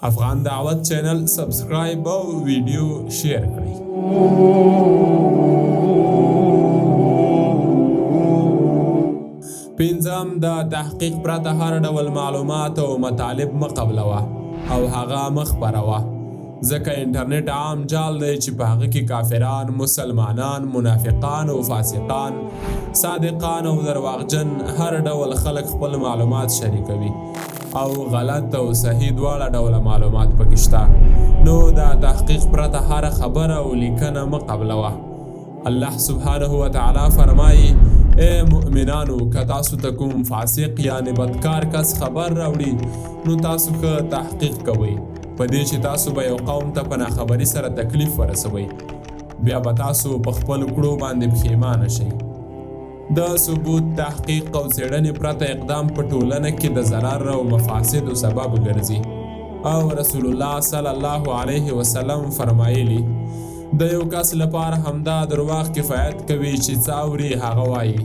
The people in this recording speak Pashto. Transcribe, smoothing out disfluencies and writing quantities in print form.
افغان دعوت چینل سبسکرایب او ویډیو شیر کړئ. پنځم، د تحقیق پرته هر ډول معلومات او مطالب مه قبلوه او هغه مه خپروه، ځکه انټرنیټ عام جال دی چې په هغه کې کافران، مسلمانان، منافقان او فاسقان، صادقان او درواغجن هر ډول خلک خپل معلومات شریکوي او غلط او صحیح دواړه ډوله معلومات پکې شته. نو د تحقیق پرته هر خبره او لیکنه مه قبلوه. الله سبحانه وتعالی فرمایي: اے مؤمنانو، که تاسو ته کوم فاسق یعنی بدکار کس خبر راوړي نو تاسو ښه تحقیق کوئ، په دې چې تاسو به یو قوم ته په ناخبري سره تکلیف ورسوئ، بیا به تاسو په خپلو کړو باندې پښیمانه شئ. د ثبوت، تحقیق او څېړنې پرته اقدام په ټولنه کې د ضرر او مفاسدو سبب ګرځي. او رسول الله صلی الله علیه وسلم فرمایلی: د یو کس لپاره همدا درواغ کفایت کوي چې څه اوري هغه وایي.